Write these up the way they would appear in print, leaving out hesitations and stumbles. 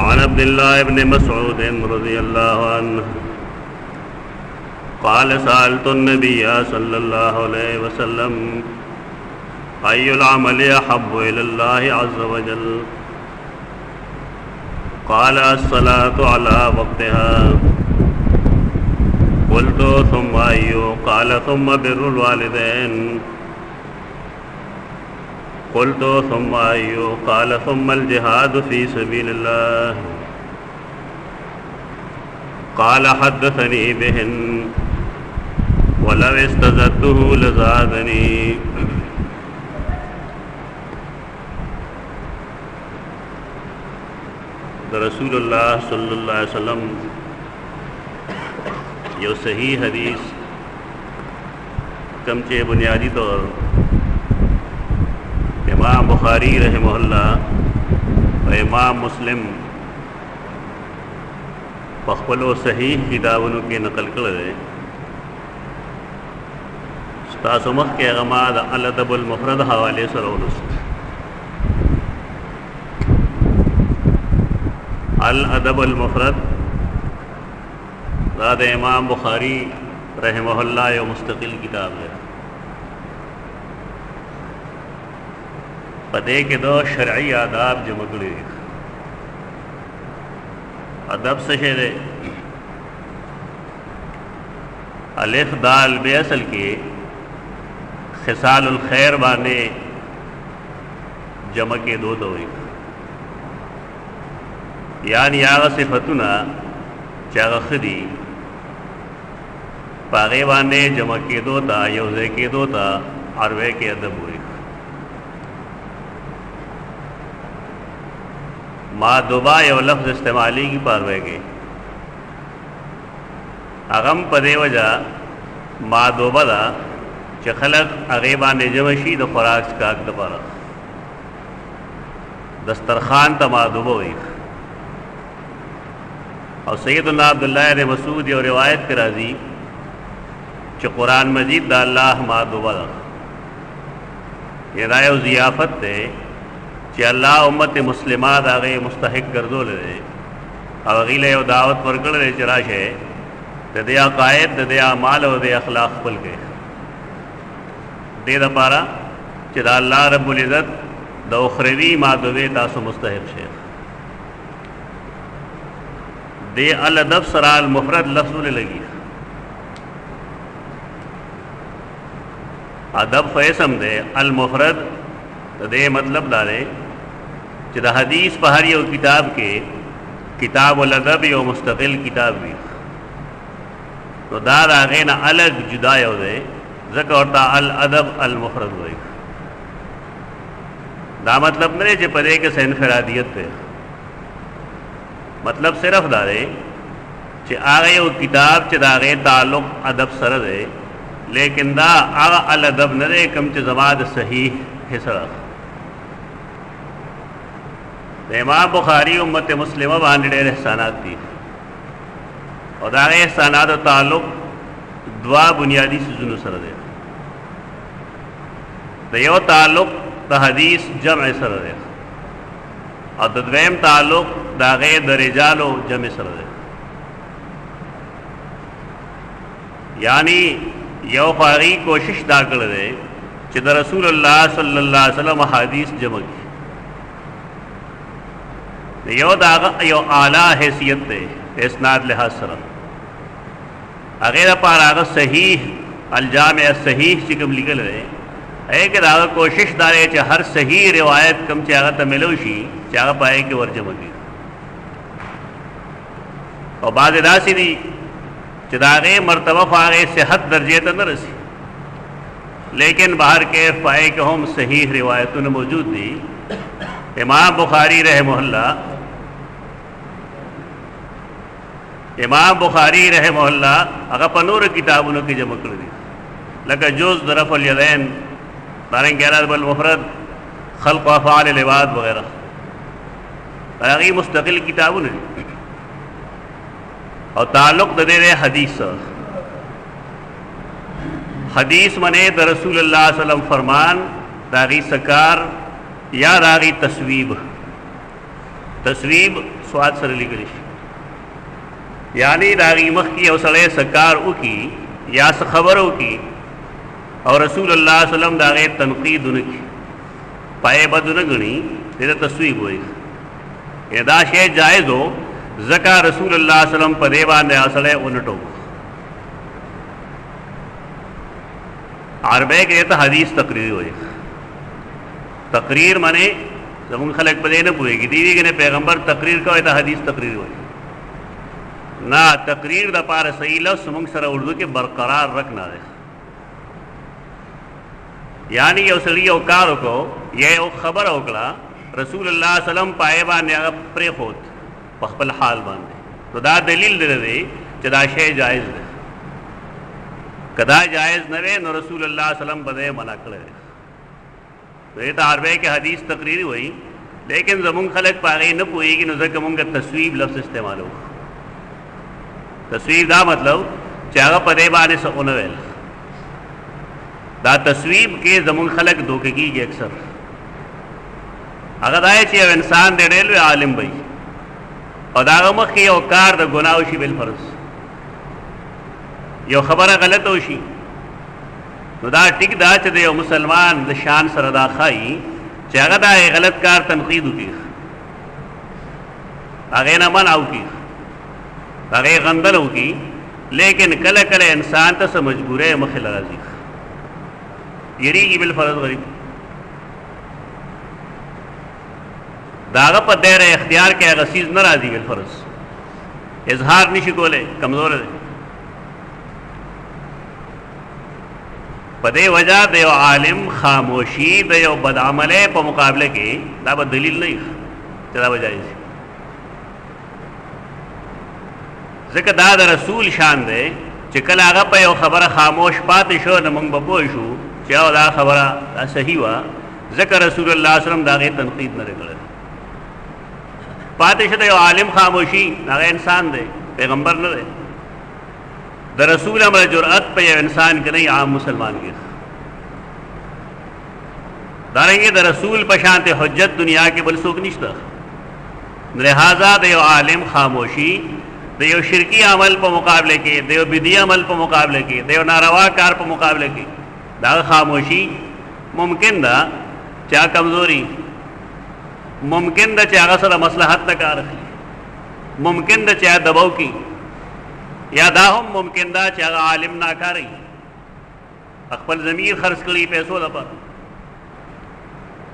वान अब्दुल्लाह इब्न मसऊद रज़ियल्लाहु अन्हु क़ाल सअल्तु नबिय्य सल्लल्लाहु अलैहि वसल्लम अय्युल अमलि अहब्बु इलल्लाहि अज़्ज़ व जल क़ाल अस्सलातु अला वक़्तिहा क़ुल्तु सुम्मा अय्यु क़ाल सुम्मा बिर्रुल वालिदैन क़ुल्तु सुम्मा अय्यु क़ाल सुम्मल जिहादु फ़ी सबीलिल्लाह क़ाल हद्दसनी बिहिन वलव इस्तज़दतुहु लज़ादनी। रसूलुल्लाह सल्लल्लाहु अलैहि वसल्लम यो सही हदीस कमचे बुनियादी तौर इमाम बुखारी रहमहुल्लाह और इमाम मुस्लिम पखपलो सही किताबों के नकल कर रहे तासुमख के अगमाद अल अदबुल मुफरद हवाले से अल अदबुल मुफरद ज़ाद इमाम बुखारी रहमहुल्लाह यो मुस्तकिल किताब है। पदे के दो शरई आदाब जमगड़े अदब से शेरे अलिफ दाल बेअसल के खिसालुल खैर बाने जम के दो यानी आग सिफतुना चाग खदी पागे बाने जम के दो था यौज़े के दो था अरवे के अदब हुई मादुबा यो लफ्ज़ इस्तेमाली की पारवे के अगम पदे वजह मादुबा दा चखलक अगेबा निजमशी द खुराक का दपारा दस्तरखान तमादुबो हुई और सैयदना अब्दुल्लाह ने मसूद और रिवायत के राजी च कुरान मजीद दा अल्लाह मादुबा ये राय ज़ियाफ़त थे कि अल्लाह उम्मत मुस्लिमा दागे मुस्तहिक गर्दो ले और अगीले दावत पर कर रहे चराश है दया कायद दया माल और दे अखलाक खुल के दे दपारा चिदा अल्लाह रब्बुल इज़्ज़त द उखरवी मादुबे तासु मुस्तहिक शेख दे अल अदब सराल मुफरद लफ्ज़ लगी अदब फैसम दे अल मुफरद दे मतलब डाले चिदा हदीस पहाड़ी और किताब के किताब अल अदब यो मुस्तकिल किताब भी तो दाद आगे ना अलग जुदा हो दे ज़क और अल अदब अल मुफरद हुई दा मतलब मेरे जो पदे के से इनफरादियत पे मतलब सिर्फ दारे चे आगे वो किताब चे दागे ताल्लुक अदब सरद है लेकिन दा आगा अल अदब नरे कम चे जमाद सही हिसरा इमाम बुखारी उम्मत मुस्लिमा बांधे एहसानात थी और दागे एहसानात ताल्लुक दुआ बुनियादी चीज़ों सरद है दयो ताल्लुक द हदीस जम सरद है और दद्वैम ताल्लुक दागे दरिजालो जम सरद है यानी यो ख्वारी कोशिश दा कर दे कि द रसूलुल्लाह सल्लल्लाहु अलैहि वसल्लम हदीस जम की यो दागा यो आला हैसियत है इसनाद लिहाज सर अगेर पार आग सही अलजाम सही चिकम लिखल रहे एक दागा कोशिश दारे चे हर सही रिवायत कम चे आगा तमिलोशी चागा पाए कि वर जमगी और बाद दासी दी चदागे मरतबा फागे सेहत दर्जे तो न रसी लेकिन बाहर के पाए कि हम सही रिवायतों ने मौजूद दी इमाम बुखारी रहमहुल्लाह अगर पनूर किताबों की जमा कर दी लगा जुज़ दरफ़ुल यदैन तारंग अल मुफरद खल्क़ व अफ़आल अल इबाद वगैरह अगी मुस्तकिल किताबों ने और ताल्लुक़ दे रहे हदीस मने द रसूलुल्लाह सल्लल्लाहु अलैहि वसल्लम फरमान दागी सकार या रागी तस्वीब तस्वीब स्वाद सर लिखल यानी दागी मख की अवसड़े सकार उकी या खबरों की और रसूल अल्लाह सल्लम दागे तनकीद उनकी पाए बद न गणी तेरा तस्वीब हुई यदा शे जायज़ हो ज़का रसूल अल्लाह सल्लम पदेबा ने असड़े उनटो आरबे के तो हदीस तकरीर हुई तकरीर माने जब उन खलक पदे न पुएगी दीवी के ने पैगंबर तकरीर का तो हदीस तकरीर हुई ना तकरीर द पार सही लफ्ज़ मुंग सर उर्दू के बरकरार रखना दे यानी ये उसड़ी औकार को ये खबर ओकड़ा रसूल अल्लाह सल्लम पाएबा ने प्रे होत पखपल हाल बांधे तो दा दलील दे दे चदा शे जायज़ दे कदा जायज़ न वे न रसूल अल्लाह सल्लम बदे मना करे तो ये तो आरबे के हदीस तकरीर हुई लेकिन जमुंग खलक पागे न पुएगी न जमुंग तस्वीब लफ्ज़ इस्तेमाल हो तस्वीर दा मतलब चागा पदेबा ने से उनवेल दा तस्वीब के जमुंग खलक धोखे की अक्सर अगर आए चे इंसान दे डेल आलिम भाई और दागमख की औकार द गुनाहोशी बिल फर्ज यो खबर गलत होशी तो दा टिक दा च दे मुसलमान द शान सरदा खाई चागा दा गलत कार तनकीद की आगे न मन आउ की आगे गंदल हो की लेकिन कल कल इंसान तो से मजबूर है मखिल राजी यरी की बिल फर्ज गरीब दागा पर देर इख्तियार के गसीज न राजी बिल फर्ज इजहार निशी कोले कमजोर है पदे वजह दे आलिम खामोशी दे बदामले पर मुकाबले के दाबा दलील नहीं चला वजह ज़िक्र दाद रसूल शान दे चिकल आगा पे खबर खामोश पाते शो न मंग बपोशु चाहो दा खबर सही हुआ ज़िक्र रसूल अल्लाह सल्लम दागे तनकीद न करे पाते शो आलिम खामोशी दागे इंसान दे पैगंबर न दे द रसूल अमर जुरअत पे इंसान के नहीं आम मुसलमान के दारेंगे द रसूल पशांत हुज्जत दुनिया के बलसूक निश्ता लिहाजा दे आलिम खामोशी देव शिरकी अमल पर मुकाबले के देव बिदी अमल पर मुकाबले के देव नारवा कार पर मुकाबले के दाग खामोशी मुमकिन दा चा कमजोरी मुमकिन दा चागा सर मसलहत न कार मुमकिन दा चा दबाव की या दाहम मुमकिन दा चागा आलिम ना कारी अकबल ज़मीर खर्च करी पैसों दपा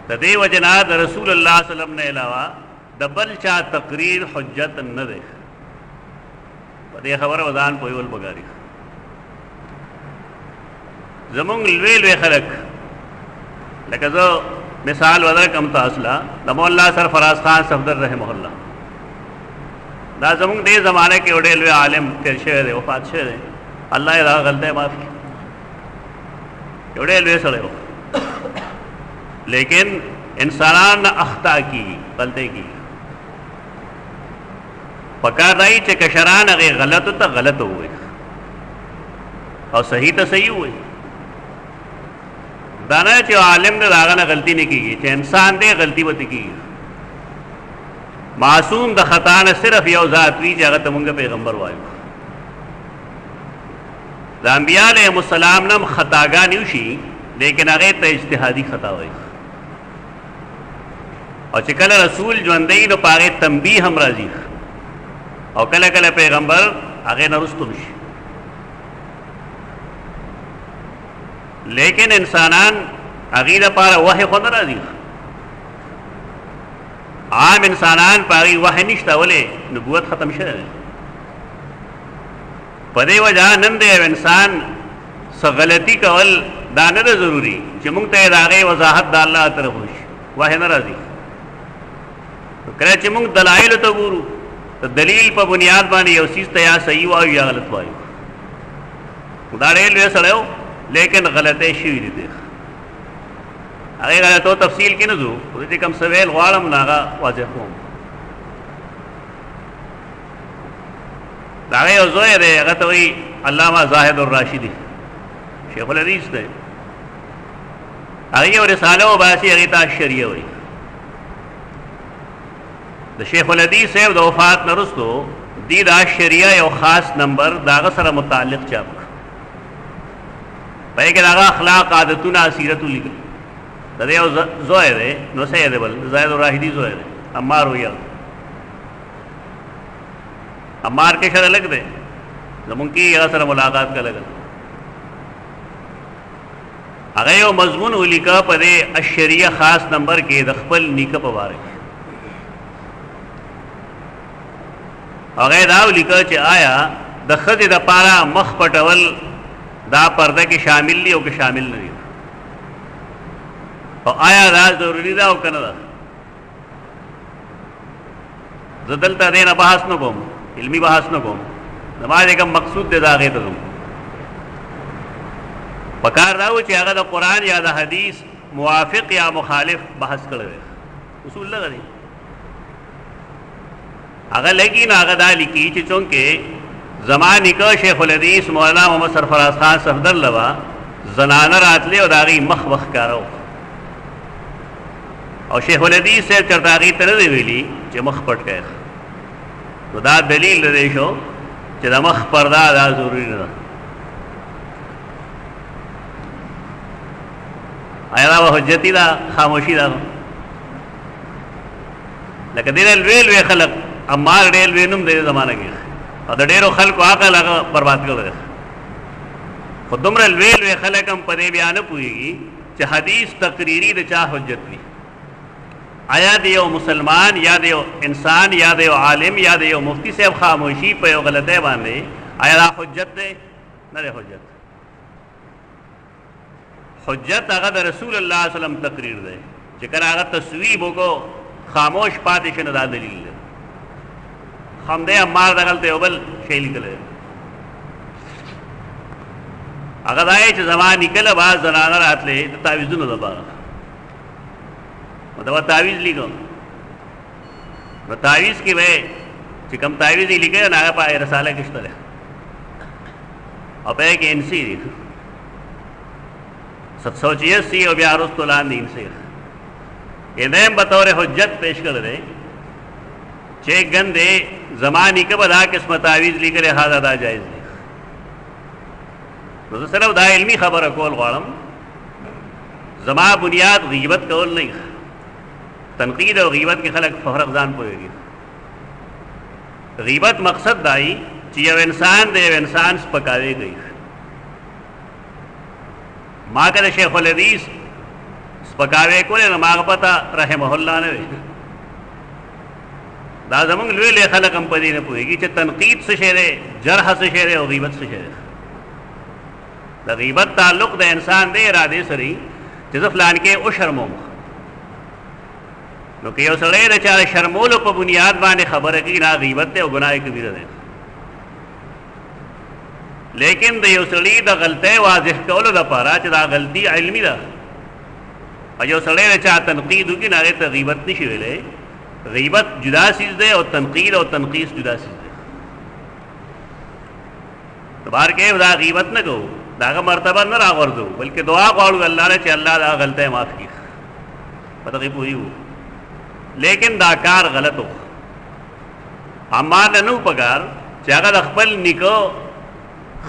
तदे वजना द रसूल अल्लाह सल्लम ने अलावा दबल चा तकरीर हुज्जत न दे दे खबर वजान पोल बगारी जमुंग लवे लवे खलक लेकिन जो मिसाल वजर कम तासला दमोल्ला सर फराज खान सफदर रहे मोहल्ला दा जमुंग दे ज़माने के उड़े लवे आलिम तेर शेर वफात शेर अल्लाह दा गलते माफ़ी उड़े लवे सड़े हो लेकिन इंसान अख्ता की गलते की पकादाई चे कशरान अगे गलत तो गलत हुए और सही तो सही हुए दाना चे आलिम ने दागा ना गलती नहीं की चे इंसान दे गलती बती की मासूम द खता न सिर्फ यो ज़ात वी जगत मुंगे पैगंबर वायु अंबिया अलैहिस्सलाम नम खतागा न्यूशी लेकिन अगे तो इज्तिहादी खता हुई और चिकल रसूल जो अंदई नो पागे तंबी हम राजी और कल कल पैगंबर आगे नरुस्तुमश लेकिन इंसानान अगीद पारा वह खुद राजी आम इंसानान पागी वह निश्ता बोले नबूवत खत्म शे पदे वजह नंदे इंसान सगलती कवल दाने जरूरी चिमुंग ते दागे वजाहत डालना तरफुश वह न राजी तो करे चिमुंग दलाइल तो गुरु तो दलील पर बुनियाद बानी चीज़ तो या सही वायु या गलत वायु दाड़ेल वे सड़ो लेकिन गलत शीर देख अरे गलत हो तफसील की नजू उसी कम सवेल वालम नागा वाजह हों दागे जोर है अगर तो वही अल्लामा जाहिद और राशिदी शेखुल हदीस ने अगे और रिसालो बासी अगीता शरिया हुई د شیخ الحدیث صاحب د وفات نرستو دی دا شریعه یو خاص نمبر داغه سره متعلق چاپ پای کې داغه اخلاق عادتونه سیرت لیکل د یو زوی دی نو سید بل زید الراحدی زوی دی عمار ویا عمار کې سره لګ دی زمون کې هغه سره ملاقات کړه هغه یو مضمون ولیکا په دې الشریعه خاص نمبر کې د خپل نیکه په واره هغه دا ولیکا چې آیا د خځې د پاره مخ پټول دا پرده کې شامل دي او کې شامل نه دي او آیا دا ضروری ده او کنه ده زدلته دینه بحث نه کوم علمی بحث نه کوم زموږ کوم مقصود دی دا غي ته پکار راو چې هغه د قران یا د حدیث موافق یا مخالف بحث کړي اصول لګري هغه لګي نه هغه دالی کی چې چونکه زمانی کا شیخ الحدیث مولانا محمد سرفراز خان صفدر لوا زنانه راتلی او داغي مخ کارو او شیخ الحدیث سے چرتاغي تر دی ویلی چې مخ پټ کړي نو دا دلیل دی شو چې د مخ پردا دا ضروری نه آیا دا حجتی دا خاموشی دا لکه دې ویل وی خلق امار ډېر وینم د زمانه کې او د ډېرو خلکو عقل هغه برباد کړل خو دومره ویل وی خلک هم په دې بیان پويږي چې حدیث تقریری د چا حجت وي آیا د یو مسلمان یا د یو انسان یا د یو عالم یا د یو مفتی صاحب خاموشي په یو غلطه باندې آیا دا حجت ده نه ده حجت حجت هغه د رسول الله صلی الله علیه وسلم تقریر ده چې کله هغه تصویب وکړو خاموش پاتې شنه دا دلیل ده خمده امار دغلته یو بل شی لیکل هغه دای چې زمان نکله باز زنانه راتلې د تعویذونو لپاره مطلب تعویذ لیکو نو تعویذ کې وای چې کوم تعویذ لیکه نه هغه په رساله کې شته او په کې انسی دی 786 او بیا رستو لاندې انسی یې بطور حجت پیش کړل دی چې ګندې زمانی کې بدا قسم تعویذ لیکره هاذا دا جایز دی نو صرف دا علمی خبره کول غواړم زما بنیاد غیبت کول نه تنقید او غیبت کې خلک فرق ځان پوهیږي غیبت مقصد دای چې یو انسان د یو انسان سپکاوي کوي ما کله شیخ الحدیث سپکاوي کول نه ما پتا رحمه الله نه دا زمونږ لوی لوی خلک هم په دې نه پوهېږي چې تنقید څه شی دی جرح څه شی دی او غیبت څه شی دی د غیبت تعلق د انسان دی ارادې سره چې زه فلان کې او شرموم نو که یو سړی د چا شرمولو په بنیاد باندې خبره کوي نه غیبت دی او ګناه کبیره دی لیکن د یو سړي د غلطۍ واضح کولو دپاره چې دا غلطي علمي ده او یو سړی د چا تنقید وکړي نه هغې ته غیبت نشي ویلی غیبت جدا چیز دے اور تنقید اور تنقیص جدا چیز دے تو بار کے دا غیبت نہ کہو دا مرتبہ نہ راغردو بلکہ دعا غواړو الله نے چې الله دا غلطه معاف کړي پتہ کې پوری وو لیکن دا کار غلط ہو اما نو پکار چې هغه خپل نکو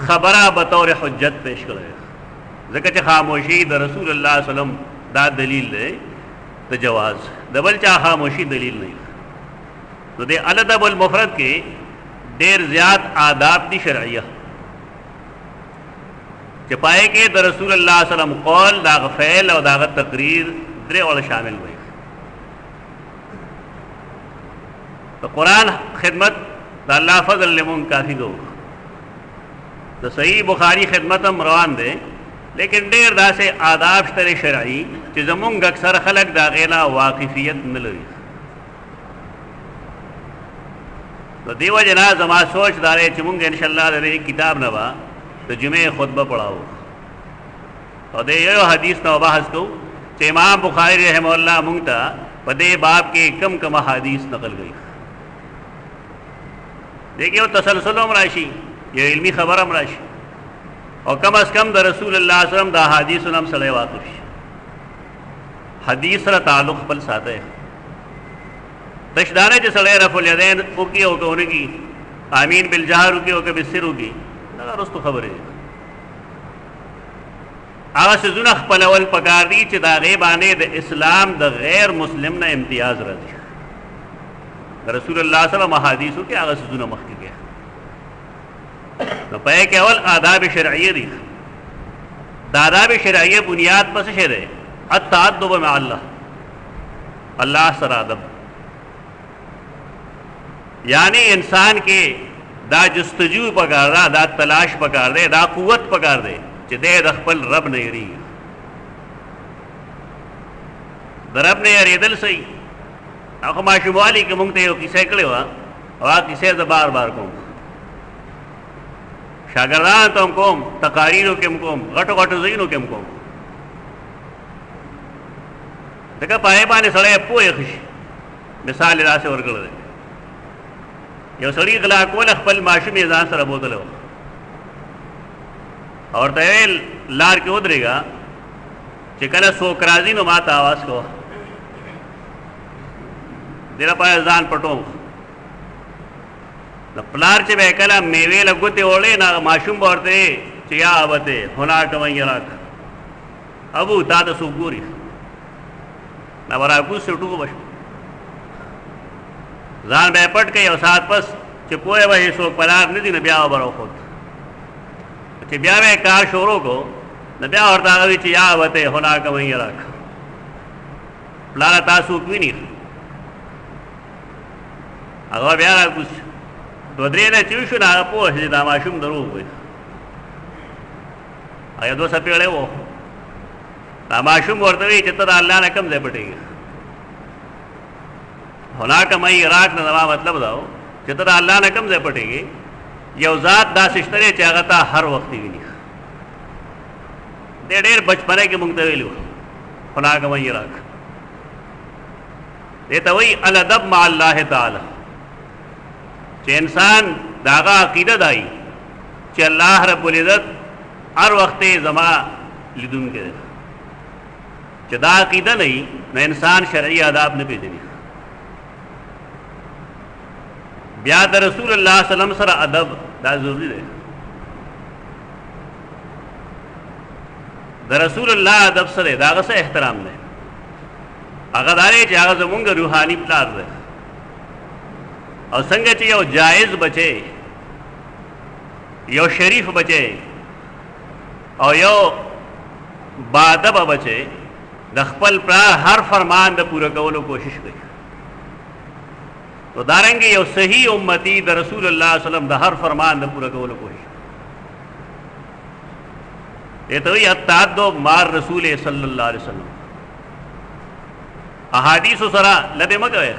خبره بطور حجت پیش کړي ځکه چې خاموشي د رسول الله صلی الله علیه وسلم دا دلیل دی د جواز دبل چا خاموشی دلیل نہیں تو دے الادب المفرد کے دیر زیاد آداب دی شرعیہ چپائے کے در رسول اللہ صلی اللہ علیہ وسلم قول داغ فعل اور داغ تقریر درے اور شامل ہوئے تو قرآن خدمت دا اللہ فضل لمن کافی دو تو صحیح بخاری خدمت ہم روان دے لیکن ډیر داسې آداب شته شرعي چې زمونږ اکثر خلک دا غیلا واقفیت نه لري نو دیو جنا زما سوچ دارې چې مونږ ان شاء الله د کتاب نه با د جمعې خطبه پڑھاو او د یو حدیث نو بحث کو چې امام بخاری رحمه الله مونږ ته په دې باب کې کم حدیث نقل کړي دیکھیو تسلسل هم راشي یو علمی خبر هم راشي اور کم از کم دا رسول اللہ صلی اللہ علیہ وسلم دا حدیث نام صلی واقف حدیث را تعلق پل ساته तशदाने जो सड़े रफुल यदैन उकी हो के उनकी आमीन बिल जहर उकी हो के बिस्सिर उकी ना रस्तु खबर है आगा सजुना खपलवल पकार दी च दागे बाने द इस्लाम द गैर मुस्लिम ना इम्तियाज रही रसूलुल्लाह सल्लल्लाहु अलैहि हदीसों के आगा सजुना मख के गया तो पे केवल आदाब शरइया दी आदाब शरइया बुनियाद पर से है अत्ताअद्दुब में अल्लाह सर अदब यानी इंसान के दा जस्तजू पकार दा दा तलाश पकार दे दा कुवत पकार दे दे दखपल रब नहीं रही रब ने रेदल सही आखो माशुमाली के मुंगते हो किसे कड़े हुआ और किसे बार बार कोम शागरदान तो कोम तकारीरों के कोम गटो गटो जीनों के कोम देखा पाए बाने सड़े पोए खुशी मिसाल रासे और गल यो सड़ी गला को अखपल माशुम जान सर बोतल हो और तवेल लार के उधरेगा चिकन सोकराजी नो माता आवाज को तेरा पाया जान पटो न प्लार चे बहकला मेवे लगुते ओले ना माशूम बोरते चिया आबते होना कमैया राख अबू ता तो सुगूरी ना बरा कुछ से उठू बस जान बेपट के साथ पस चिपोए वही सो पलार नहीं न ब्याह बरो खुद ब्याह में कार शोरों को न ब्याह और ताकि चिया आबते होना कमैया राख प्लारा तासुक भी नहीं अगर ब्याह कुछ द्वद्रे ने चूशु ना पोह जिदा माशूम दरू हुए आया दो सपेड़े वो माशूम वर्तवी चित्तर अल्लाह ने कम दे पटेगी होना कमाई राख न नवा मतलब दाओ चित्तर अल्लाह ने कम दे पटेगी यौजात दास इश्तरे चागता हर वक्त ही नहीं दे डेर बचपने के मुंगतवेल होना कमाई राख ये तो वही अलअदब मा अल्लाह ताला चे इंसान दागा अकीदत आई चे अल्लाह रब्बुल इज्जत हर वक्त जमा लिदुन के चे दा अकीदा नहीं न इंसान शरई आदाब न भेजनी ब्याद रसूल अल्लाह सल्लम सर अदब दा जरूरी है द रसूल अल्लाह अदब सर दागा से एहतराम ने अगदारे चागा जमुंग रूहानी प्लार दे और संग चे यो जायज बचे यो शरीफ बचे और यो बादब बचे दखपल प्रार हर फरमान द पूरा कवलो कोशिश करी तो दारेंगे यो सही उम्मती द रसूल अल्लाह सल्लम द हर फरमान द पूरा कवलो कोशिश ये तो अत्तादो मार रसूल सल्लल्लाहु अलैहि वसल्लम अहादीस सरा लदे मगवे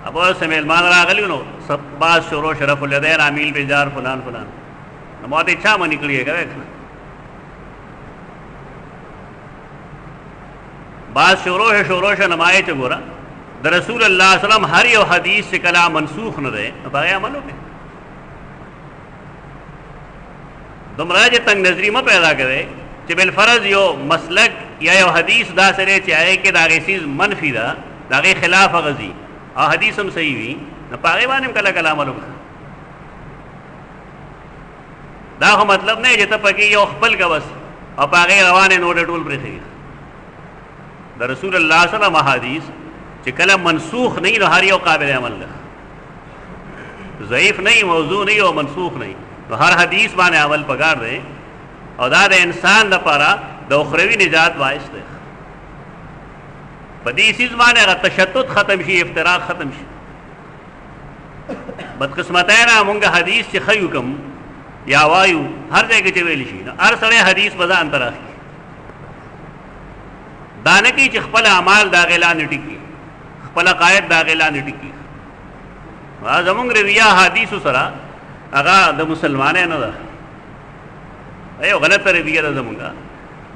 अब से मेहमान रागली नो सब बात शोरो शरफुल यदैन आमील बेजार फलान फलान बहुत इच्छा में निकली है बात शोरो है नमाए चगोरा द रसूल अल्लाह सल्लम हर यो हदीस से कला मनसूख न रहे तो बाया अमल हो गए तुमरा जे तंग नजरी में पैदा करे कि बिलफरज यो मसलक या यो हदीस दा सरे चाहे कि दागे चीज मनफी दा दागे खिलाफ गजी और हदीस हम सही हुई न पागे बाने कला कला अमल होगा दा हो मतलब नहीं जब पकी यो खपल का बस और पागे रवाने नोट टूल पर थे द रसूल अल्लाह सल्लम हदीस चिकला मनसूख नहीं हर यो काबिल अमल ज़ईफ नहीं मौजू नहीं हो मनसूख नहीं तो हर हदीस माने अमल पगार दे और दाद इंसान द पारा द उखरवी निजात वाइस दे बदीसीज माने अगर तशद्दुद खत्म शी इफ्तिराक खत्म शी बदकिस्मत है ना मुंगा हदीस से खई हुकम या वायु हर जगह चवेली शी ना हर सड़े हदीस बजा अंतराखी दाने की खपल अमाल दागेला निटिकी खपल कायद दागेला निटिकी जमुंग रविया हदीस सरा अगा द मुसलमान है ना अयो गलत रविया द जमुंगा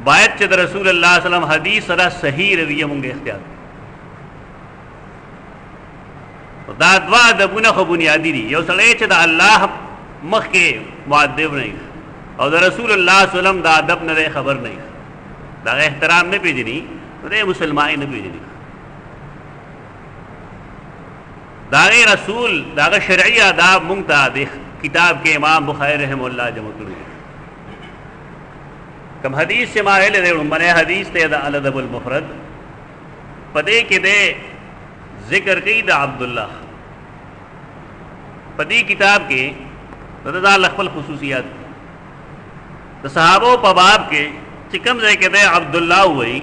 बायत च रसूल अल्लाह सल्लम हदीस सरा सही रविया मुंगे इख्तियार तो दादवा दबुना खो बुनियादी दी यो सड़े च द अल्लाह मख के मुअद्दिब नहीं और द रसूल अल्लाह सल्लम दा अदब न खबर नहीं दा एहतराम न पेजनी तो मुसलमान न पेजनी दागे रसूल दागे शरई आदाब मुंगता दे किताब के इमाम बुखारी रहमहुल्लाह जमा करू कम हदीस से माहे ले मने हदीस ते दा अलदबुल मुफरद पदे के दे जिक्र की दा अब्दुल्ला पदी किताब के रदा लखल खुसूसियात तो सहाबो पबाब के चिकम जे के दे अब्दुल्ला हुई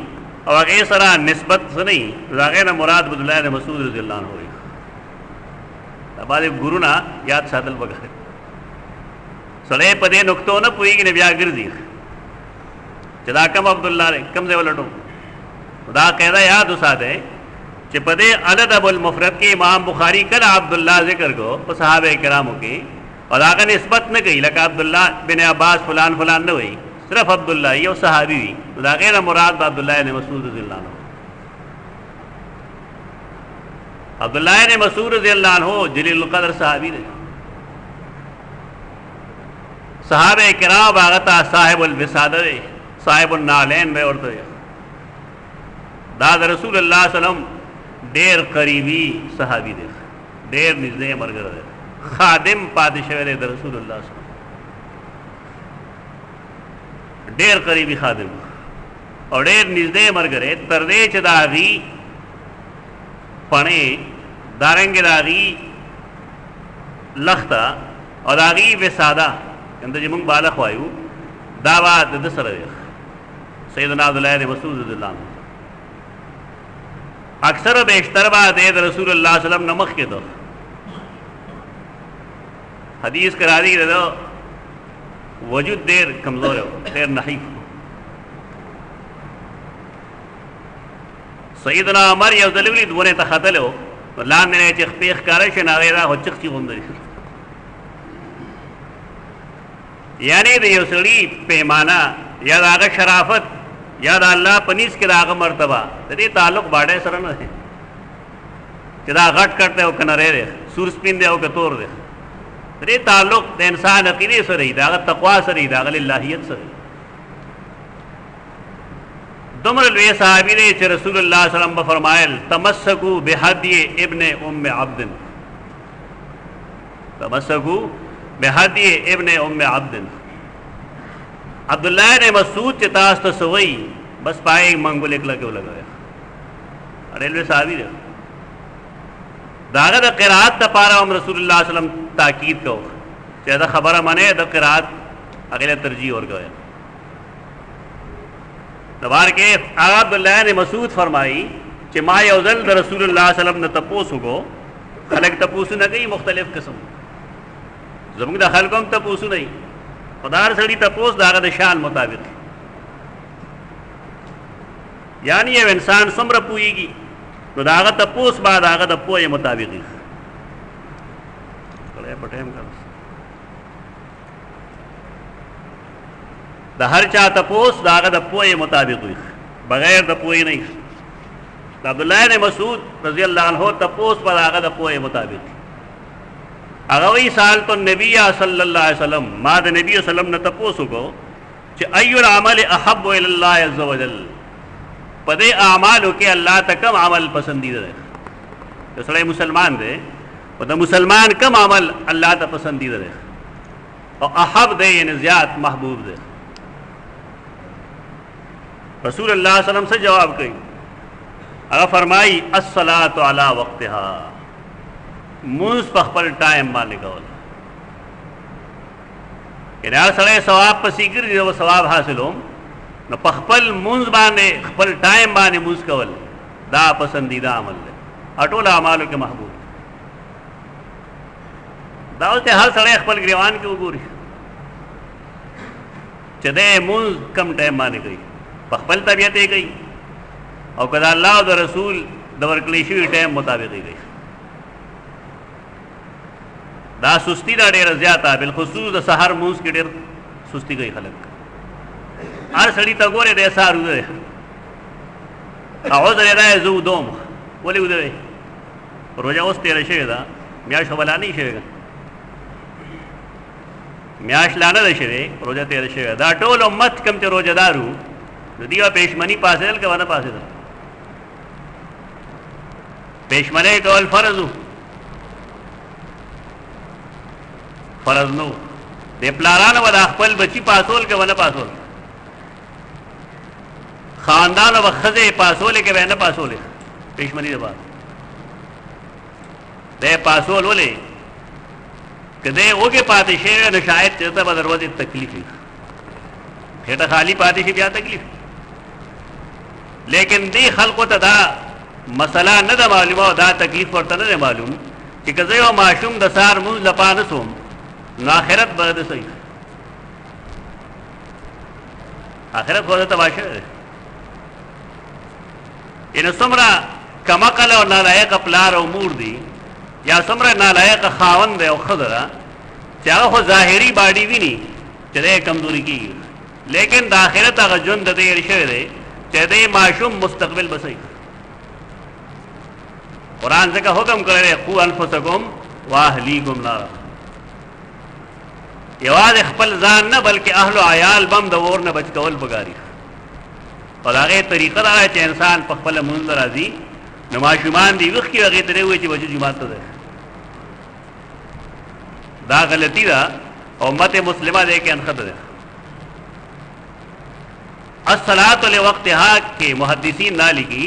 और आगे सरा निस्बत से नहीं रागे ना मुराद अब्दुल्लाह ने मसूद रज़ियल्लाहु अन्हु हुई हमारे गुरु ना याद सादल बगैर सड़े पदे नुकतो न पुई की नबिया गिरदी चदा कम अब्दुल्ला रे कम से वलटो खुदा कहदा याद उसादे कि पदे अलद अबुल मुफरद के इमाम बुखारी कर अब्दुल्ला जिक्र को सहाबे किरामों की और आगे निस्बत न कही लका अब्दुल्ला बिन अब्बास फलान फलान न हुई सिर्फ अब्दुल्ला ये सहाबी हुई खुदा के ना मुराद अब्दुल्ला ने मसूद रज़ियल्लाहु अन्हु अब्दुल्ला ने मसूद रज़ियल्लाहु अन्हु जलील क़द्र सहाबी ने सहाबे किराम बागता साहिबुल विसादे साहिबुल नालैन में और तो दाद रसूलुल्लाह सल्लम देर करीबी सहाबी दे देर निज़े मरगर दे खादिम पादशाह दे रसूलुल्लाह सल्लम देर करीबी खादिम और देर निज़े मरगरे तरदे चदागी पणे दारंगे दागी लख्ता और दागी विसादा अंदर जिमुंग बालक वायु दावा दसर सैयदना अब्दुल्लाह ने मसूद रज़ियल्लाहु अन्हु अक्सर बेशतर बात रसूलुल्लाह सल्लम नमक के दो हदीस करा दी दो वजूद देर कमजोर हो देर नहीफ हो सैयदना उमर या जलवली दुने तखतल हो लान ने चिखपेख कारश नागेरा हो चिखची गुंदरी यानी दे सड़ी पैमाना या दाग शराफत या अल्लाह पनीस के दाग मर्तबा ते ताल्लुक बाड़े सर न है चिदा घट करते हो कनरे रे सूर स्पिन दे हो के तोड़ दे ते ताल्लुक दे इंसान अकीदे से रही दाग तकवा से रही दाग लिल्लाहियत से दुमर वे साहबी ने रसूलुल्लाह सल्लल्लाहु अलैहि वसल्लम फरमायल तमस्सकू बिहदी इब्ने उम्मे अब्दिन तमस्सकू बेहदी इब्ने उम्मे अब्दिन अब्दुल्ला ने मसूद चितास्त सवई बस पाए मंगुल एक लगे लगाया रेलवे साहबी ने दागद क़िराअत त पारा हम रसूलुल्लाह सल्लल्लाहु अलैहि वसल्लम ताकीद को ज्यादा खबर मने द क़िराअत अगले तरजीह और गया नवार के अब्दुल्ला ने मसूद फरमाई कि मा यौजल द रसूलुल्लाह सल्लल्लाहु अलैहि वसल्लम न तपोस हो खलक तपोस न गई मुख्तलिफ किस्म जमुंग द खलकों तपोस नहीं खुदार सड़ी तपोस दागद शान मुताबिक यानी ये इंसान समर पुएगी तो दागद तपोस बाद दागद पोए मुताबिक हर चा तपोस दागद पोए मुताबिक हुई बगैर तपोए नहीं अब्दुल्लाह ने मसूद रज़ियल्लाहु अन्हु तपोस पर दागद पोए मुताबिक अगवी साल तो नबी सल्लल्लाहु अलैहि वसल्लम माद नबी वसल्लम ने तपोसु को कि अय्युल अमल अहब्बु इलल्लाह अज़्ज़ व जल पदे आमाल के अल्लाह तक कम अमल पसंदीदा है तो सड़े मुसलमान दे पद मुसलमान कम अमल अल्लाह तक पसंदीदा है और अहब दे यानी ज़्यादा महबूब दे रसूलुल्लाह सल्लल्लाहु अलैहि वसल्लम से जवाब कही अगर फरमाई अस्सलातु अला वक्तिहा मुंस पखपल टाइम माने कौल सड़े सवाब पसीकर वो सवाब हासिल हो न पखपल मुंस बाने खपल टाइम बाने मुंस कवल दा पसंदीदा अमल अटोला अमाल के महबूब दावते हर सड़े खपल गिरवान के उगूरी चदे मुंस कम टाइम माने गई पखपल तबियत गई और कदा अल्लाह द रसूल दवर कलेशी टाइम मुताबिक गई दा सुस्ती दा डेर ज्यादा बिलखुसूस द सहर मूस की डेर सुस्ती गई खलक हर सड़ी तगोरे दे सारू दे आवाज रे दा जू दोम बोले उदे रोजा उस तेरे शेदा म्याश वाला नहीं शेगा म्याश लाना दे शेवे रोजा तेरे शेगा दा टोल उम्मत कम ते रोजादारू दिया पेशमनी पासेल के वाना पासेल पेशमने टोल फर्ज فرض نو د پلارانو و د خپل بچی پاسول کې ونه پاسول خاندان و خزه پاسول کې ونه پاسول پښمنی ده د پاسول ولې کده وګه پاتې شي نو شاید چې ته به دروازه تکلیف هټه خالی پاتې شي بیا تکلیف لیکن دی خلقو ته دا مسله نه ده معلومه دا تکلیف ورته نه معلوم چې کزه یو معشوم د سار مونږ لپاره سوم نو آخرت به د صحیح آخرت خو ته واشه ان سمرا کمقل او نالایق پلار او مور دی یا سمرا نالایق خاوند دی او خضرا چې هغه ظاهری باډي ویني چې کمزوري کی لیکن د آخرت هغه ژوند د دې رشه دی چې د معشوم مستقبل بسې قرآن څخه حکم کړی قو انفسکم واهلیکم نار یواز خپل ځان نه بلکې اهل او عیال بم د اور نه بچ کول بګاری او هغه طریقه دا چې انسان په خپل مونږ راځي نو معشومان دی وخت کې هغه ترې وي چې وجه جماعت ته دا غلطی ده امت مسلمه دې کې انخته ده الصلاۃ لوقتها کې محدثین نالی کی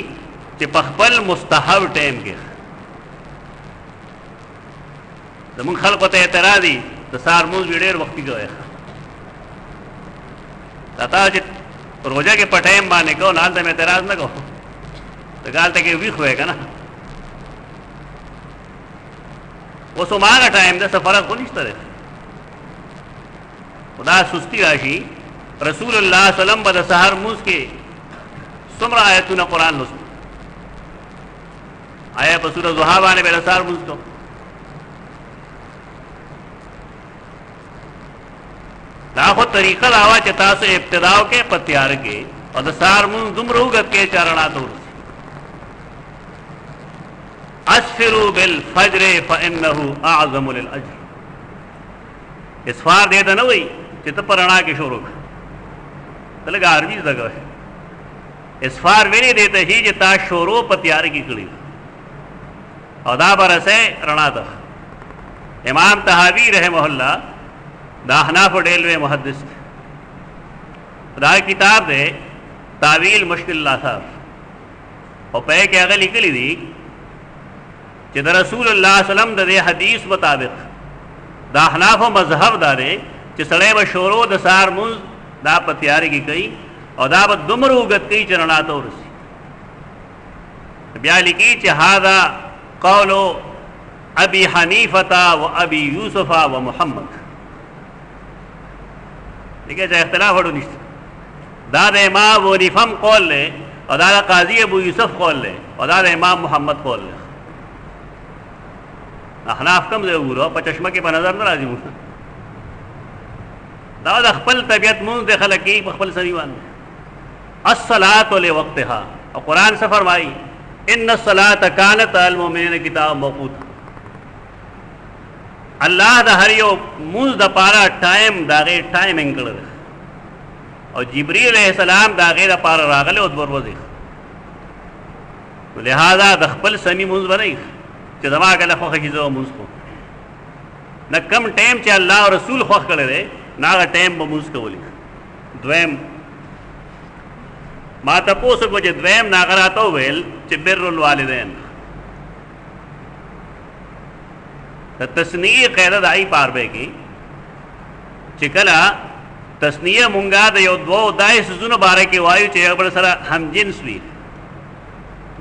چې په خپل مستحب ټیم کې زمون خلکو ته اعتراضي د سار موږ ډېر وخت کې کوي تا چې روزه کې په ټیم باندې کو نه ته اعتراض نه کو دا ګالته کې وی خوې کنه اوس ماغه ټایم د سفر کو نشته خدا سستی راشي رسول الله صلی الله علیه وسلم د سحر موږ کې څومره آیتونه قران لوست آیا په سورہ ضحا باندې به سحر موږ ته دا خو طریقه دا وا چې تاسو ابتداو کې پتیار کې او د سحر موږ دومره وګت کې چارنا ته اسفروا بالفجر فانه اعظم للاجر اسفار دې نه وای چې ته پرانا کې شروع تلګه عربي زګه اسفار ویلې دې ته هی چې تا شروع پتیار کې کړی او دا برسه رڼا ده امام طحاوی رحمه الله دا احناف ډېلوي محدث دا کتاب ده تعویل مشکل الاثار او په کې هغه لیکلي دي چې د رسول الله صلی الله علیه وسلم د حدیث مطابق دا احناف مذهب داره چې سړی به شروع د سار مونږ دا پتیاری کی کوي او دا به دومره وګت کوي چې رڼا ته ورسي بیا لیکي چې هاذا قول ابي حنيفه وابي يوسف ومحمد دیکھیں چې اختلاف وړو نشته دا د امام ابو حنیفه قول له او دا د قاضي ابو یوسف قول له او دا د امام محمد قول له احناف کم ځای وګورو په چشمه کې په نظر نه راځي دا د خپل طبيعت مونږ د خلک په خپل سړي باندې الصلاۃ لوقتها او قران څه فرمایي ان الصلاۃ کانت المؤمنین کتاب موقوت الله د هر یو مونږ د پاره ټایم داغه ټایمینګ کړل او جبرئیل علیہ السلام داغه د پاره راغله او دروازه لہذا د خپل سمي مونږ بنئ چې زما کله خو خجزو مونږ کو نه کم ټایم چې الله او رسول خو کړل ناغه ټایم به موږ کولی دویم ما تاسو کو چې دویم ناغه راته ویل چې بر الوالدین د تسنیه قاعده دای پار به کی چې کله تسنیه مونږه د یو دوه دای سزونه باره کې وایو چې یو بل سره هم جنس وي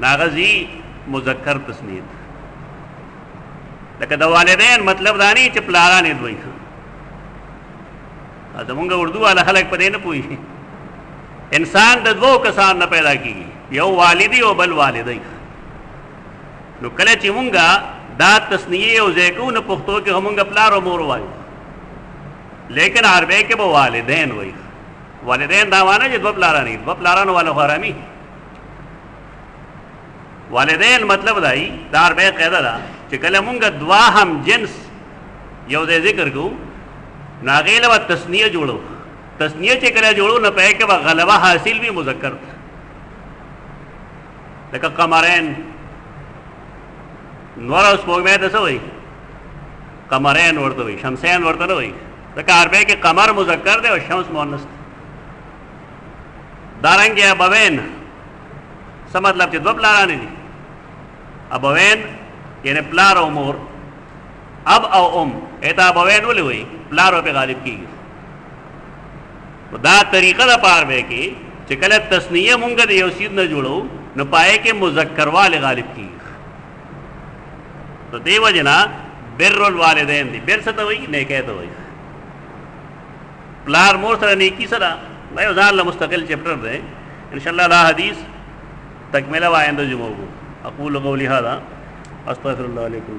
ناغزی مذکر تسنیه لکه د والدین مطلب دانی چې پلارانه دوی زمونږ اردو والا خلک په دې نه پوي انسان د دوه کسان نه پیدا کیږي یو والدی او بل والدی نو کله چې مونږه دا تسنیه او ذکر نه پښتو کې همونږه پلار او مور وایو لیکن عربی کې به والدین وایي والدین دا معنی چې دوه پلارانه دوه پلارانو والا حرامي والدین مطلب دای دا عربی قاعده ده چې کله مونږه دوا هم جنس یو ځای ذکر کوو ناغیله و تسنیه جوړو تسنیه چې کله جوړو نه پې کې غلبه حاصل وي مذکر لکه قمرین نور اوس په مې ده سوې कमरैन वर्त हुई, शमसैन वर्त न हुई। तो कारबे के कमर मुजक्कर दे और शम्स मुअन्नस दारंगे अबवैन स मतलब दो प्लारानी दी। अबवैन यानी प्लार और मोर, अब एता अबवैन बोले हुई प्लारों पे गालिब की दा तरीका दा पार बे की चिकल तस्नीय मुंगा दे सीध न जुड़ो न पाए के मुजक्कर वाले गालिब की। तो दे वजना बिर्रुल वालिदैन दी बिर से तो वही ने कह तो वही प्लार मोर सरा नेकी सरा भाई उदाहरण ला मुस्तकिल चैप्टर दे इंशाअल्लाह ला हदीस तकमिला वायंदो जुमो अक़ूलु क़ौली हाज़ा अस्तग़फ़िरुल्लाह अलैकुम।